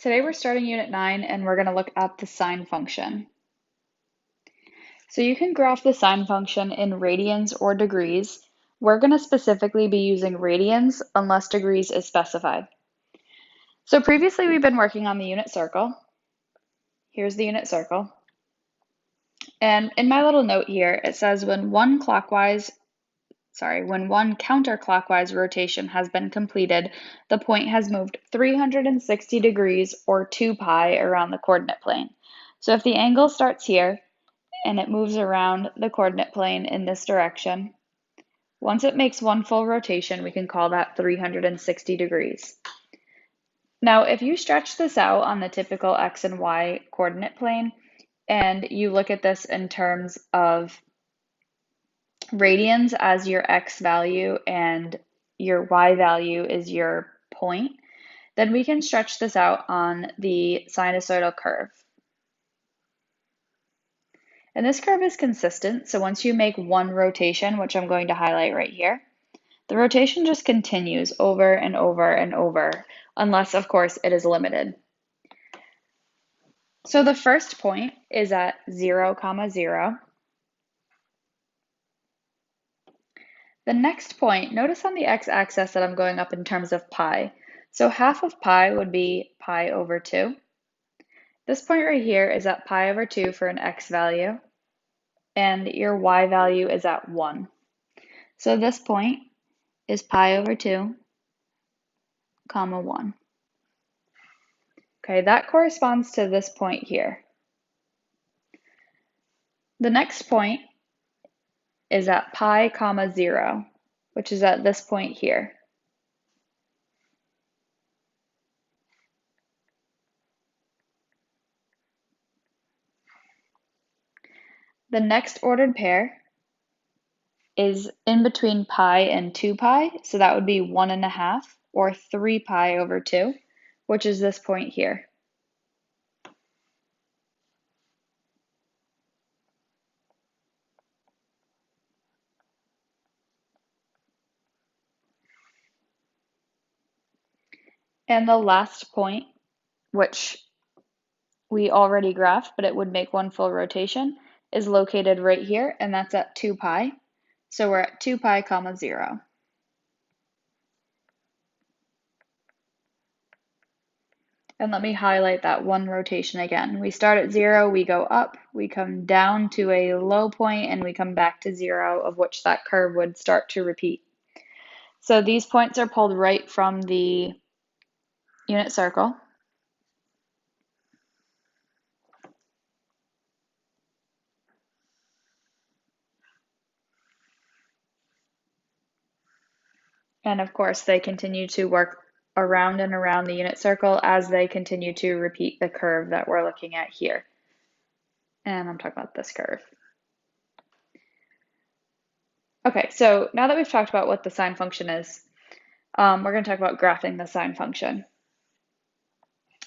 Today we're starting Unit 9 and we're going to look at the sine function. So you can graph the sine function in radians or degrees. We're going to specifically be using radians unless degrees is specified. So previously we've been working on the unit circle. Here's the unit circle. And in my little note here, it says when one counterclockwise rotation has been completed, the point has moved 360 degrees or 2 pi around the coordinate plane. So if the angle starts here and it moves around the coordinate plane in this direction, once it makes one full rotation, we can call that 360 degrees. Now, if you stretch this out on the typical x and y coordinate plane, and you look at this in terms of radians as your x value and your y value is your point, then we can stretch this out on the sinusoidal curve. And this curve is consistent, so once you make one rotation, which I'm going to highlight right here, the rotation just continues over and over and over, unless, of course, it is limited. So the first point is at 0, 0. The next point, notice on the x-axis that I'm going up in terms of pi. So half of pi would be pi over 2. This point right here is at pi over 2 for an x value, and your y value is at 1. So this point is pi over 2, comma 1. Okay, that corresponds to this point here. The next point is at pi, comma 0, which is at this point here. The next ordered pair is in between pi and 2 pi, so that would be 1.5 or 3 pi over 2, which is this point here. And the last point, which we already graphed, but it would make one full rotation, is located right here, and that's at 2 pi. So we're at 2 pi, comma 0. And let me highlight that one rotation again. We start at 0, we go up, we come down to a low point, and we come back to 0, of which that curve would start to repeat. So these points are pulled right from the unit circle. And of course, they continue to work around and around the unit circle as they continue to repeat the curve that we're looking at here. And I'm talking about this curve. Okay, so now that we've talked about what the sine function is, we're going to talk about graphing the sine function.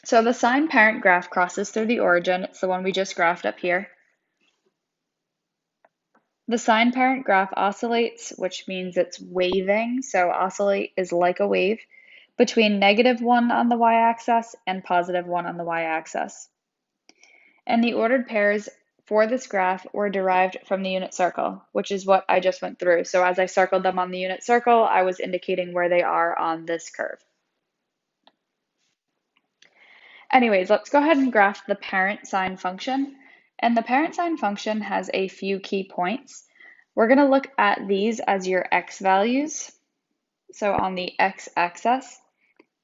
So the sine parent graph crosses through the origin. It's the one we just graphed up here. The sine parent graph oscillates, which means it's waving. So oscillate is like a wave between -1 on the y-axis and +1 on the y-axis. And the ordered pairs for this graph were derived from the unit circle, which is what I just went through. So as I circled them on the unit circle, I was indicating where they are on this curve. Anyways, let's go ahead and graph the parent sine function. And the parent sine function has a few key points. We're going to look at these as your x values, so on the x-axis,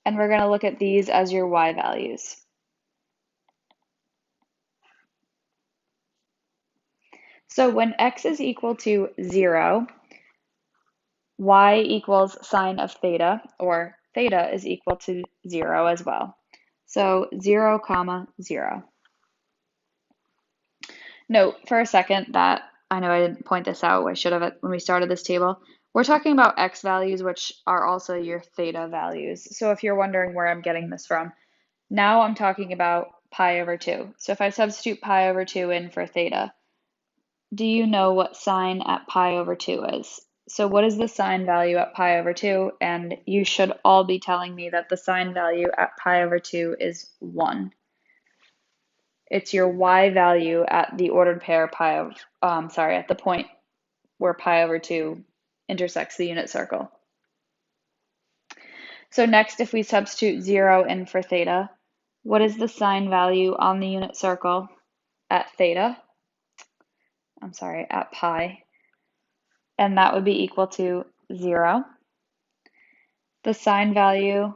and we're going to look at these as your y values. So when x is equal to 0, y equals sine of theta, or theta is equal to 0 as well. So 0, 0. Note for a second that I know I didn't point this out, I should have when we started this table. We're talking about x values, which are also your theta values. So if you're wondering where I'm getting this from, now I'm talking about pi over 2. So if I substitute pi over 2 in for theta, do you know what sine at pi over 2 is? So what is the sine value at pi over 2? And you should all be telling me that the sine value at pi over 2 is 1. It's your y value at the ordered pair pi of, at the point where pi over 2 intersects the unit circle. So next, if we substitute 0 in for theta, what is the sine value on the unit circle at theta? At pi. And that would be equal to 0. The sine value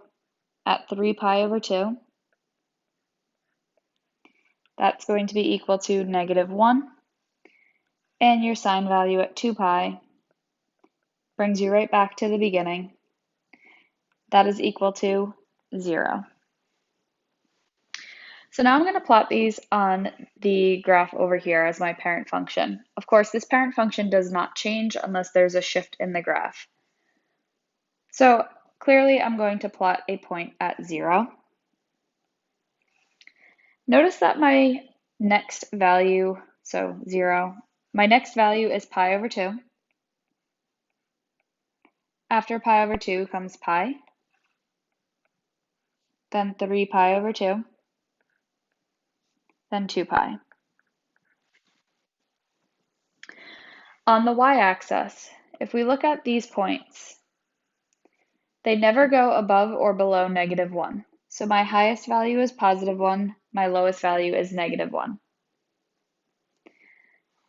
at 3 pi over 2, that's going to be equal to -1. And your sine value at 2 pi brings you right back to the beginning. That is equal to 0. So now I'm going to plot these on the graph over here as my parent function. Of course, this parent function does not change unless there's a shift in the graph. So clearly I'm going to plot a point at 0. Notice that my next value, so 0, my next value is pi over 2. After pi over 2 comes pi, then 3 pi over 2, then 2 pi. On the y-axis, if we look at these points, they never go above or below -1. So my highest value is +1, my lowest value is -1.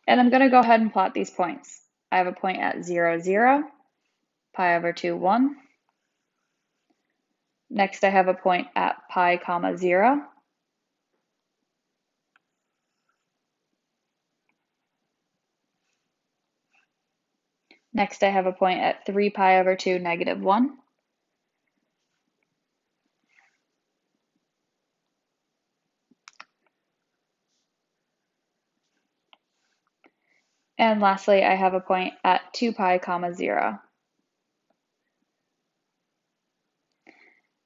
And I'm going to go ahead and plot these points. I have a point at 0, 0, pi over 2, 1. Next, I have a point at pi, comma 0. Next, I have a point at 3 pi over 2, -1. And lastly, I have a point at 2 pi, comma 0.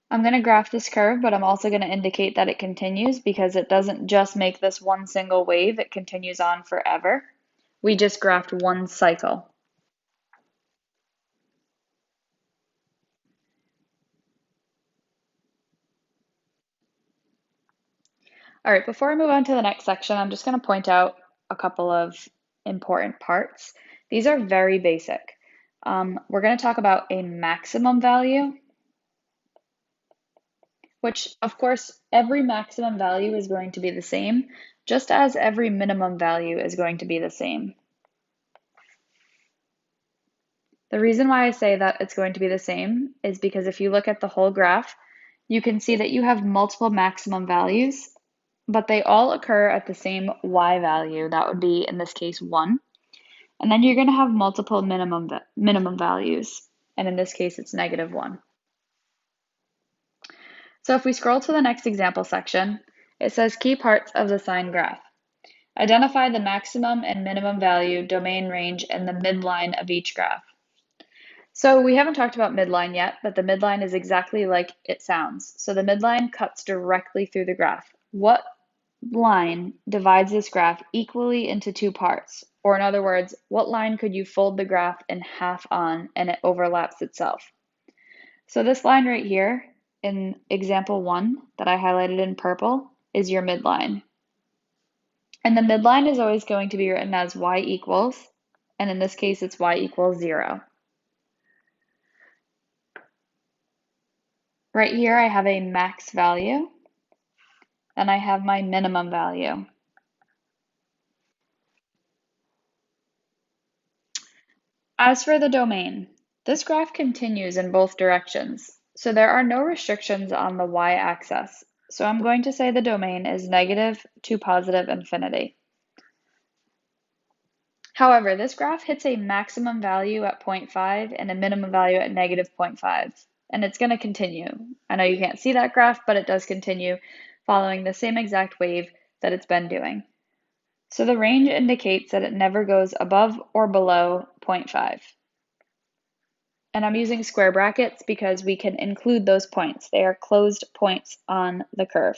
I'm going to graph this curve, but I'm also going to indicate that it continues because it doesn't just make this one single wave, it continues on forever. We just graphed one cycle. All right, before I move on to the next section, I'm just going to point out a couple of important parts. These are very basic. We're going to talk about a maximum value, which of course, every maximum value is going to be the same, just as every minimum value is going to be the same. The reason why I say that it's going to be the same is because if you look at the whole graph, you can see that you have multiple maximum values, but they all occur at the same y value. That would be, in this case, 1. And then you're going to have multiple minimum values, and in this case, it's -1. So if we scroll to the next example section, it says key parts of the sine graph. Identify the maximum and minimum value domain range and the midline of each graph. So we haven't talked about midline yet, but the midline is exactly like it sounds. So the midline cuts directly through the graph. What line divides this graph equally into two parts? Or in other words, what line could you fold the graph in half on and it overlaps itself? So this line right here in example 1 that I highlighted in purple is your midline. And the midline is always going to be written as y equals, and in this case it's y equals 0. Right here I have a max value, and I have my minimum value. As for the domain, this graph continues in both directions, so there are no restrictions on the y-axis. So I'm going to say the domain is negative to positive infinity. However, this graph hits a maximum value at 0.5 and a minimum value at -0.5, and it's going to continue. I know you can't see that graph, but it does continue following the same exact wave that it's been doing. So the range indicates that it never goes above or below 0.5. And I'm using square brackets because we can include those points. They are closed points on the curve.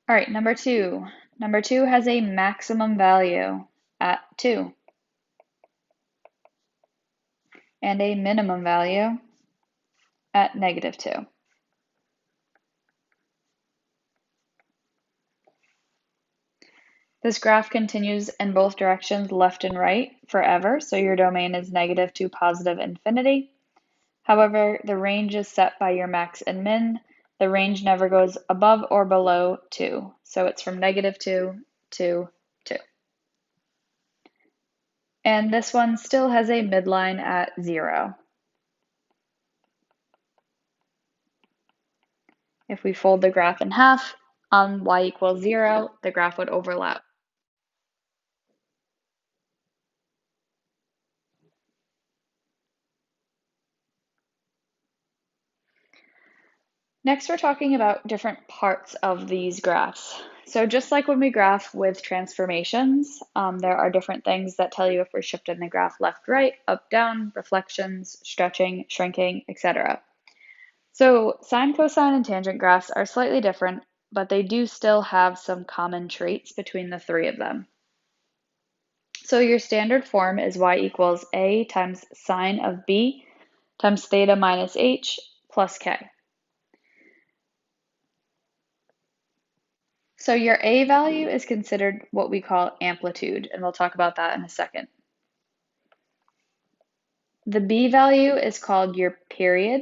All right, number 2, Number 2 has a maximum value at 2 and a minimum value at -2. This graph continues in both directions, left and right, forever, so your domain is negative to positive infinity. However, the range is set by your max and min. The range never goes above or below 2, so it's from -2 to 2. And this one still has a midline at 0. If we fold the graph in half on y equals 0, the graph would overlap. Next, we're talking about different parts of these graphs. So just like when we graph with transformations, there are different things that tell you if we're shifting the graph left, right, up, down, reflections, stretching, shrinking, etc. So sine, cosine, and tangent graphs are slightly different, but they do still have some common traits between the three of them. So your standard form is y equals a times sine of b times theta minus h plus k. So your A value is considered what we call amplitude, and we'll talk about that in a second. The B value is called your period.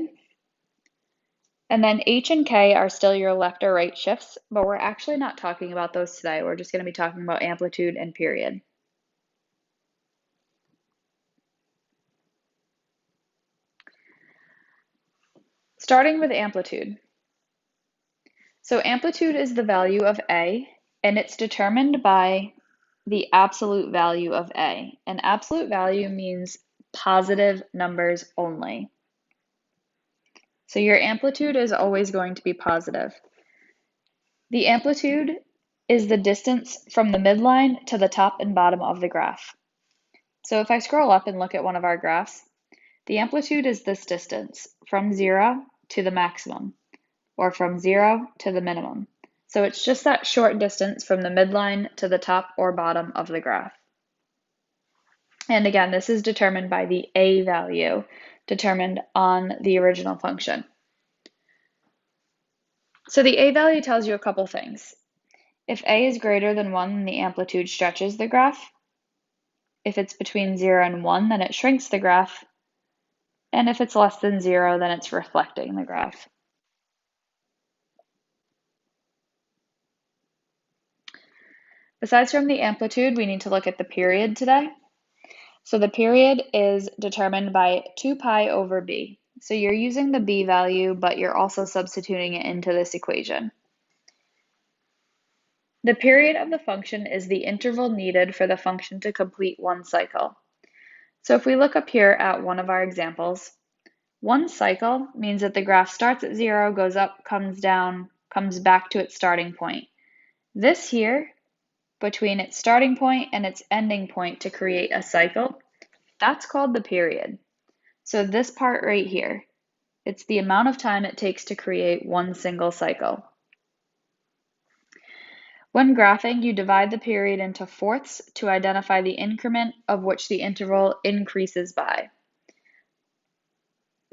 And then H and K are still your left or right shifts, but we're actually not talking about those today. We're just going to be talking about amplitude and period. Starting with amplitude. So amplitude is the value of A, and it's determined by the absolute value of A. And absolute value means positive numbers only. So your amplitude is always going to be positive. The amplitude is the distance from the midline to the top and bottom of the graph. So if I scroll up and look at one of our graphs, the amplitude is this distance from 0 to the maximum, or from 0 to the minimum. So it's just that short distance from the midline to the top or bottom of the graph. And again, this is determined by the A value determined on the original function. So the A value tells you a couple things. If A is greater than 1, then the amplitude stretches the graph. If it's between 0 and 1, then it shrinks the graph. And if it's less than 0, then it's reflecting the graph. Besides from the amplitude, we need to look at the period today. So the period is determined by 2 pi over b. So you're using the b value, but you're also substituting it into this equation. The period of the function is the interval needed for the function to complete one cycle. So if we look up here at one of our examples, one cycle means that the graph starts at 0, goes up, comes down, comes back to its starting point. This here, between its starting point and its ending point to create a cycle, that's called the period. So this part right here, it's the amount of time it takes to create one single cycle. When graphing, you divide the period into fourths to identify the increment of which the interval increases by.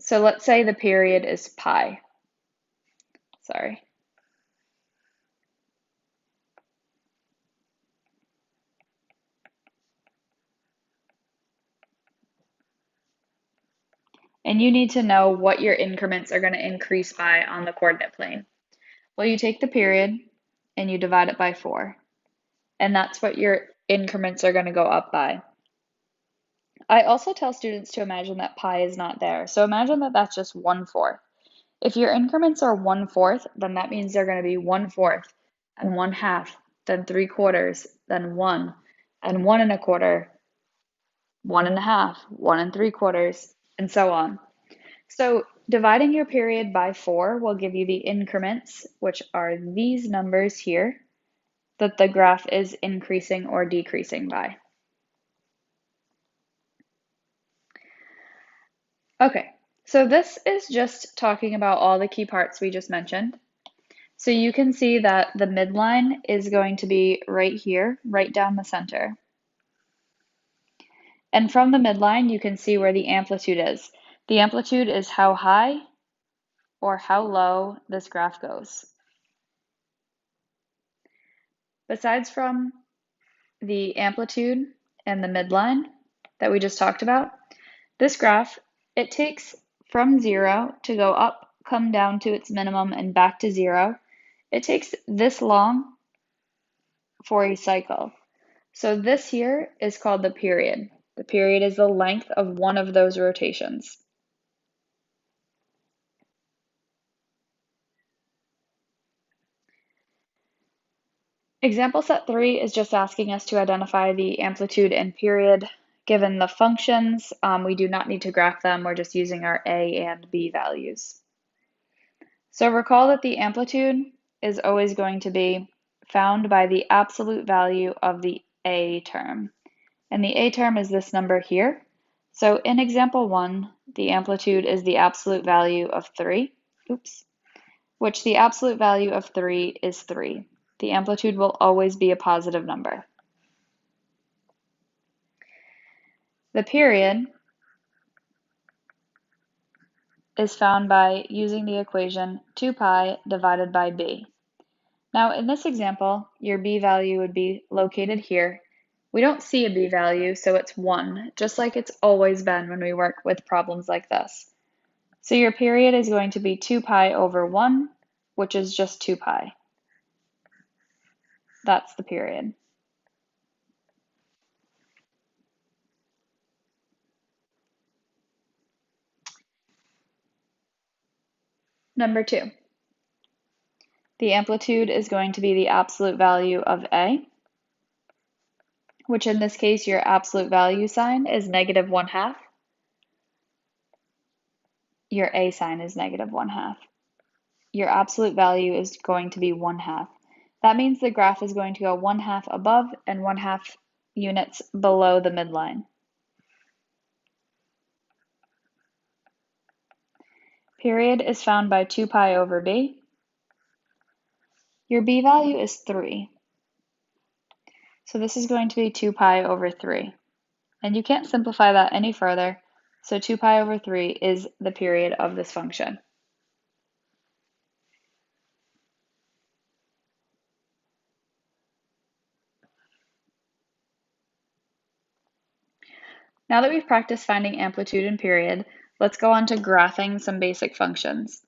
So let's say the period is pi. Sorry. And you need to know what your increments are going to increase by on the coordinate plane. Well, you take the period and you divide it by 4. And that's what your increments are going to go up by. I also tell students to imagine that pi is not there. So imagine that that's just 1/4. If your increments are 1/4, then that means they're going to be 1/4 and 1/2, then 3/4, then 1, and 1 1/4, 1 1/2, 1 3/4, and so on. So dividing your period by 4 will give you the increments, which are these numbers here, that the graph is increasing or decreasing by. Okay, so this is just talking about all the key parts we just mentioned. So you can see that the midline is going to be right here, right down the center. And from the midline, you can see where the amplitude is. The amplitude is how high or how low this graph goes. Besides from the amplitude and the midline that we just talked about, this graph, it takes from 0 to go up, come down to its minimum, and back to 0. It takes this long for a cycle. So this here is called the period. The period is the length of one of those rotations. Example set 3 is just asking us to identify the amplitude and period. Given the functions, we do not need to graph them. We're just using our A and B values. So recall that the amplitude is always going to be found by the absolute value of the A term. And the A term is this number here. So in example 1, the amplitude is the absolute value of 3, which the absolute value of 3 is 3. The amplitude will always be a positive number. The period is found by using the equation 2 pi divided by b. Now in this example, your b value would be located here. We don't see a b value, so it's 1, just like it's always been when we work with problems like this. So your period is going to be 2 pi over 1, which is just 2 pi. That's the period. Number 2. The amplitude is going to be the absolute value of A, which in this case your absolute value sign is negative 1/2. Your A sign is negative 1/2. Your absolute value is going to be 1/2. That means the graph is going to go 1/2 above and 1/2 units below the midline. Period is found by 2 pi over b. Your b value is 3. So this is going to be 2 pi over 3. And you can't simplify that any further, so 2 pi over 3 is the period of this function. Now that we've practiced finding amplitude and period, let's go on to graphing some basic functions.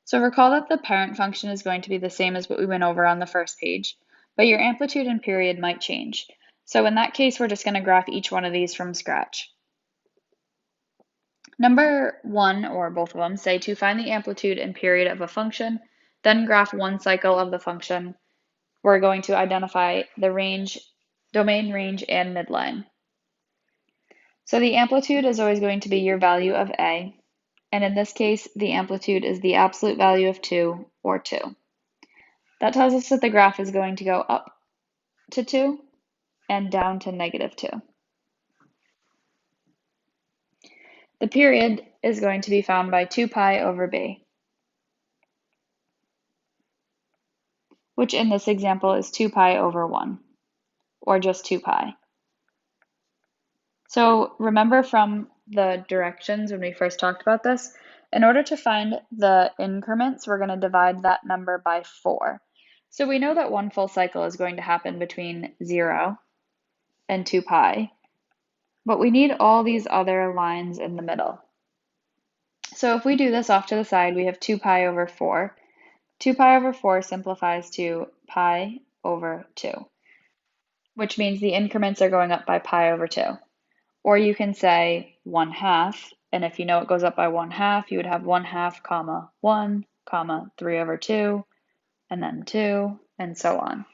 So recall that the parent function is going to be the same as what we went over on the first page, but your amplitude and period might change. So in that case, we're just going to graph each one of these from scratch. Number 1, or both of them, say to find the amplitude and period of a function, then graph one cycle of the function. We're going to identify the range, domain, range, and midline. So the amplitude is always going to be your value of A, and in this case, the amplitude is the absolute value of 2, or 2. That tells us that the graph is going to go up to 2 and down to negative 2. The period is going to be found by 2 pi over b, which in this example is 2 pi over 1, or just 2 pi. So remember from the directions when we first talked about this, in order to find the increments, we're going to divide that number by 4. So we know that one full cycle is going to happen between 0 and 2 pi, but we need all these other lines in the middle. So if we do this off to the side, we have 2 pi over 4. 2 pi over 4 simplifies to pi over 2, which means the increments are going up by pi over 2. Or you can say 1/2, and if you know it goes up by 1/2, you would have 1/2 comma 1 comma 3 over 2, and then 2, and so on.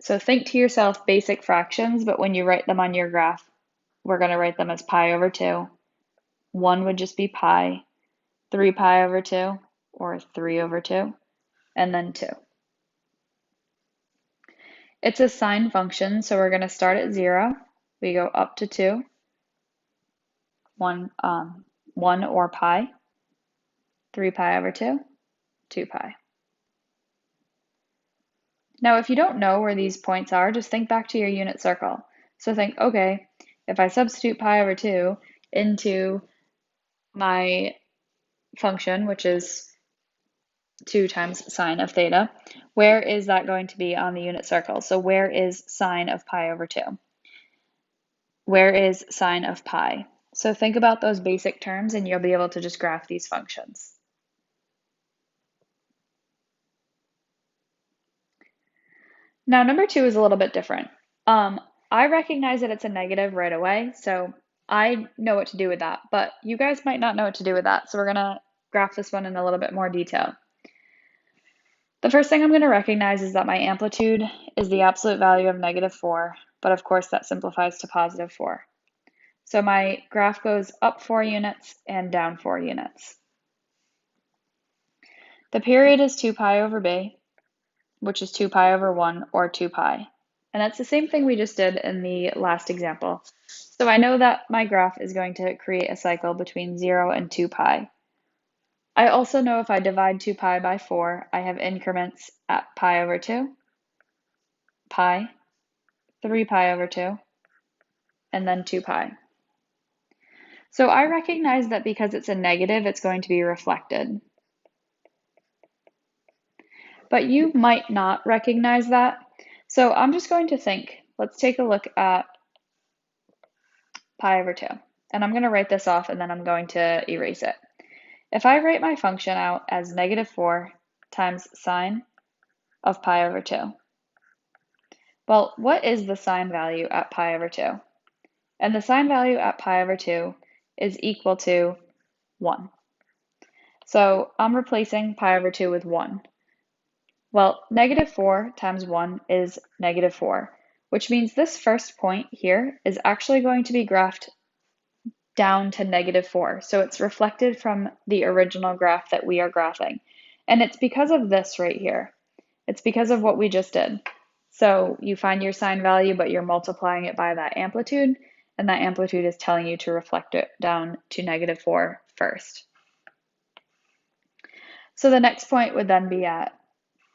So think to yourself basic fractions, but when you write them on your graph, we're going to write them as pi over 2. 1 would just be pi, 3 pi over 2, or 3 over 2, and then 2. It's a sine function, so we're going to start at 0. We go up to 2, 1 or pi, 3 pi over 2, 2 pi. Now, if you don't know where these points are, just think back to your unit circle. So think, okay, if I substitute pi over 2 into my function, which is 2 times sine of theta, where is that going to be on the unit circle? So where is sine of pi over 2? Where is sine of pi? So think about those basic terms and you'll be able to just graph these functions. Now, number 2 is a little bit different. I recognize that it's a negative right away, so I know what to do with that, but you guys might not know what to do with that, so we're going to graph this one in a little bit more detail. The first thing I'm going to recognize is that my amplitude is the absolute value of -4, but of course that simplifies to +4. So my graph goes up 4 units and down 4 units. The period is 2 pi over b, which is 2 pi over 1, or 2 pi. And that's the same thing we just did in the last example. So I know that my graph is going to create a cycle between 0 and 2 pi. I also know if I divide 2 pi by 4, I have increments at pi over 2, pi, 3 pi over 2, and then 2 pi. So I recognize that because it's a negative, it's going to be reflected. But you might not recognize that. So I'm just going to think, let's take a look at pi over 2. And I'm going to write this off and then I'm going to erase it. If I write my function out as -4 times sine of pi over 2, well, what is the sine value at pi over 2? And the sine value at pi over 2 is equal to 1. So I'm replacing pi over 2 with 1. Well, -4 times 1 is -4, which means this first point here is actually going to be graphed down to -4. So it's reflected from the original graph that we are graphing. And it's because of this right here. It's because of what we just did. So you find your sine value, but you're multiplying it by that amplitude, and that amplitude is telling you to reflect it down to -4 first. So the next point would then be at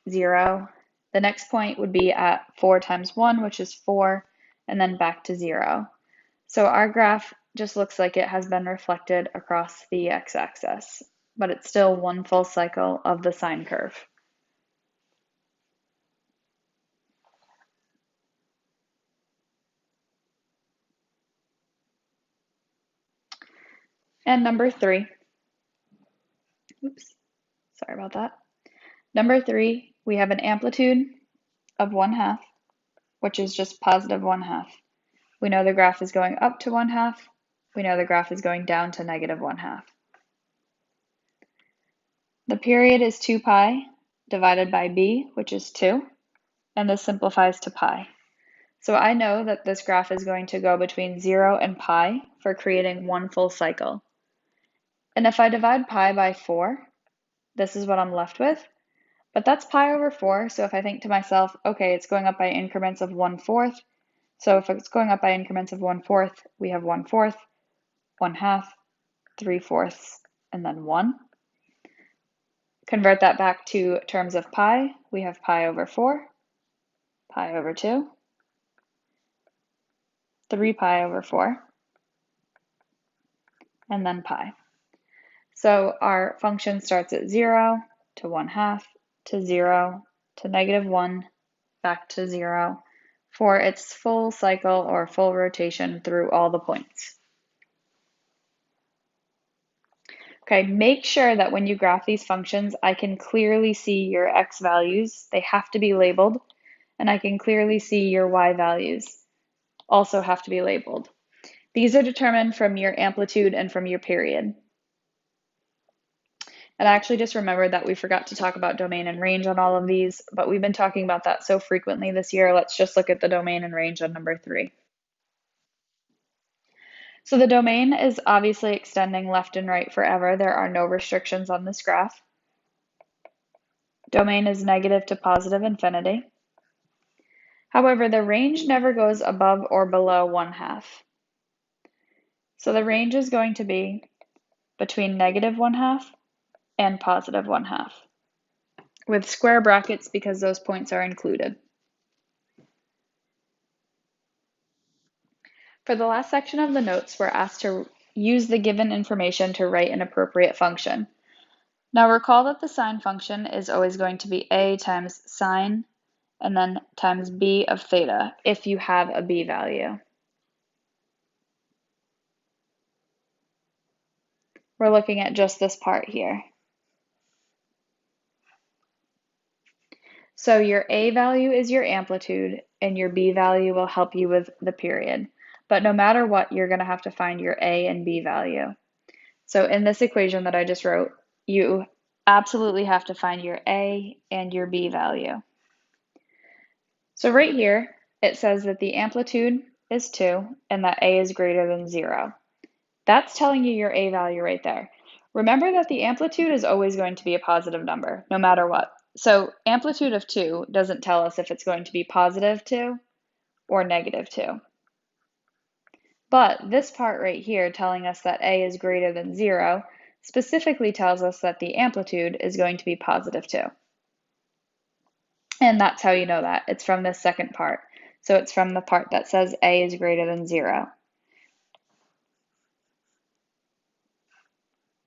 0. The next point would be at 4 times 1, which is 4, and then back to 0. So our graph just looks like it has been reflected across the x-axis, but it's still one full cycle of the sine curve. And number 3, oops, sorry about that. Number 3, we have an amplitude of 1/2, which is just positive 1/2. We know the graph is going up to 1/2. We know the graph is going down to -1/2. The period is 2 pi divided by b, which is 2, and this simplifies to pi. So I know that this graph is going to go between 0 and pi for creating one full cycle. And if I divide pi by 4, this is what I'm left with. But that's pi over 4, so if I think to myself, okay, it's going up by increments of 1/4. So if it's going up by increments of 1/4, we have 1/4, 1/2, 3/4, and then 1. Convert that back to terms of pi. We have pi over 4, pi over 2, 3 pi over 4, and then pi. So our function starts at 0 to 1/2 to 0 to -1 back to 0 for its full cycle or full rotation through all the points. Okay, make sure that when you graph these functions, I can clearly see your x values. They have to be labeled, and I can clearly see your y values also have to be labeled. These are determined from your amplitude and from your period. And I actually just remembered that we forgot to talk about domain and range on all of these, but we've been talking about that so frequently this year. Let's just look at the domain and range on number 3. So the domain is obviously extending left and right forever. There are no restrictions on this graph. Domain is negative to positive infinity. However, the range never goes above or below 1/2. So the range is going to be between -1/2 and +1/2. with square brackets because those points are included. For the last section of the notes, we're asked to use the given information to write an appropriate function. Now recall that the sine function is always going to be a times sine and then times b of theta if you have a b value. We're looking at just this part here. So your a value is your amplitude and your b value will help you with the period. But no matter what, you're going to have to find your a and b value. So in this equation that I just wrote, you absolutely have to find your a and your b value. So right here, it says that the amplitude is 2 and that a is greater than 0. That's telling you your a value right there. Remember that the amplitude is always going to be a positive number, no matter what. So amplitude of 2 doesn't tell us if it's going to be positive 2 or negative 2. But this part right here telling us that a is greater than 0 specifically tells us that the amplitude is going to be positive 2. And that's how you know that. It's from this second part. So it's from the part that says a is greater than 0.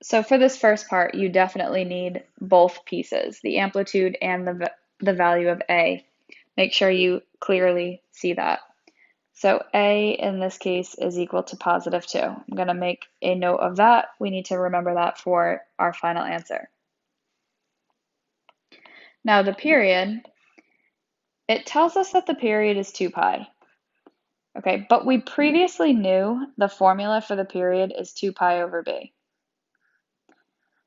So for this first part, you definitely need both pieces, the amplitude and the value of a. Make sure you clearly see that. So a in this case is equal to positive 2. I'm going to make a note of that. We need to remember that for our final answer. Now the period, it tells us that the period is 2 pi. Okay, but we previously knew the formula for the period is 2 pi over b.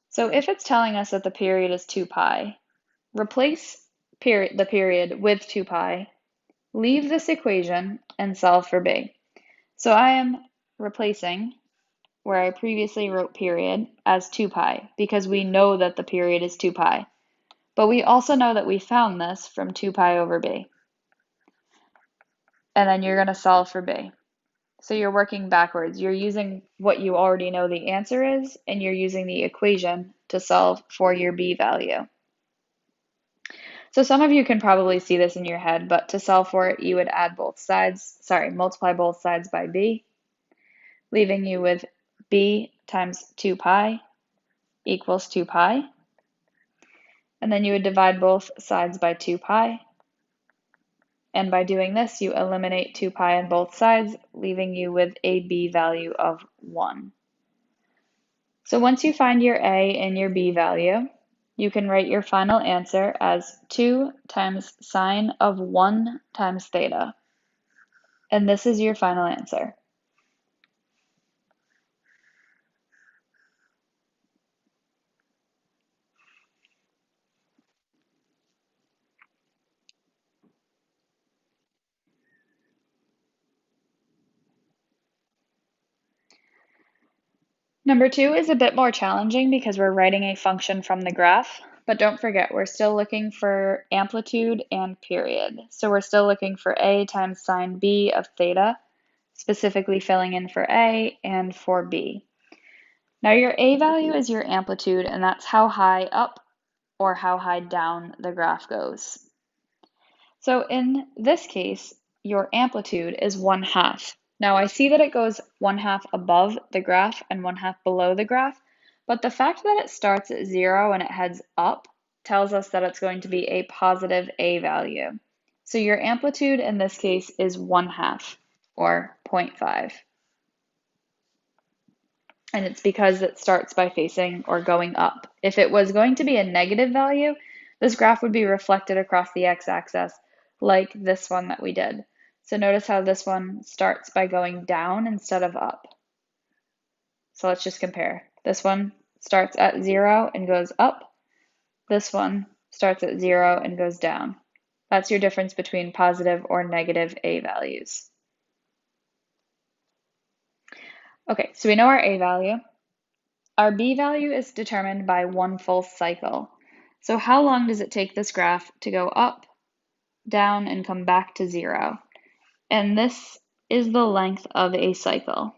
So if it's telling us that the period is 2 pi, replace the period with 2 pi, leave this equation, and solve for b. So I am replacing where I previously wrote period as 2 pi because we know that the period is 2 pi. But we also know that we found this from 2 pi over b. And then you're going to solve for b. So you're working backwards. You're using what you already know the answer is, and you're using the equation to solve for your b value. So some of you can probably see this in your head, but to solve for it, you would add multiply both sides by b, leaving you with b times 2 pi equals 2 pi. And then you would divide both sides by 2 pi. And by doing this, you eliminate 2 pi on both sides, leaving you with a b value of 1. So once you find your a and your b value, you can write your final answer as 2 times sine of 1 times theta. And this is your final answer. Number 2 is a bit more challenging because we're writing a function from the graph, but don't forget, we're still looking for amplitude and period. So we're still looking for a times sine b of theta, specifically filling in for a and for b. Now your a value is your amplitude, and that's how high up or how high down the graph goes. So in this case, your amplitude is 1/2. Now I see that it goes 1/2 above the graph and 1/2 below the graph, but the fact that it starts at 0 and it heads up tells us that it's going to be a positive a value. So your amplitude in this case is 1/2 or 0.5. And it's because it starts by facing or going up. If it was going to be a negative value, this graph would be reflected across the x-axis like this one that we did. So notice how this one starts by going down instead of up. So let's just compare. This one starts at 0 and goes up. This one starts at 0 and goes down. That's your difference between positive or negative a values. Okay, so we know our a value. Our b value is determined by one full cycle. So how long does it take this graph to go up, down, and come back to 0? And this is the length of a cycle.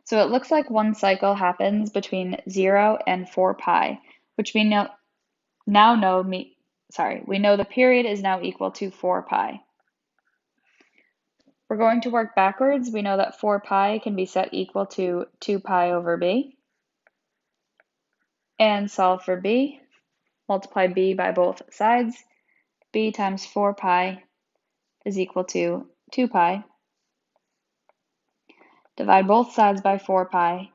So So it looks like one cycle happens between 0 and 4 pi, which we know we know the period is now equal to 4 pi. We're going to work backwards. We know that 4 pi can be set equal to 2 pi over b. And solve for b. Multiply b by both sides. B times 4 pi is equal to 2 pi. Divide both sides by 4 pi.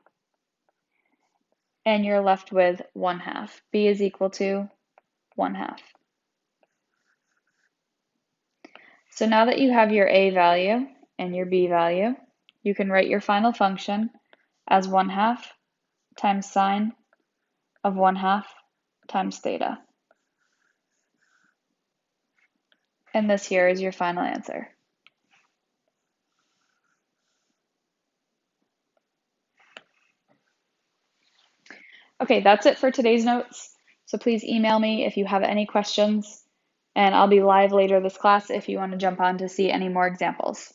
And you're left with 1/2. B is equal to 1/2. So now that you have your a value and your b value, you can write your final function as 1/2 times sine of 1/2 times theta. And this here is your final answer. Okay, that's it for today's notes. So please email me if you have any questions, and I'll be live later this class if you want to jump on to see any more examples.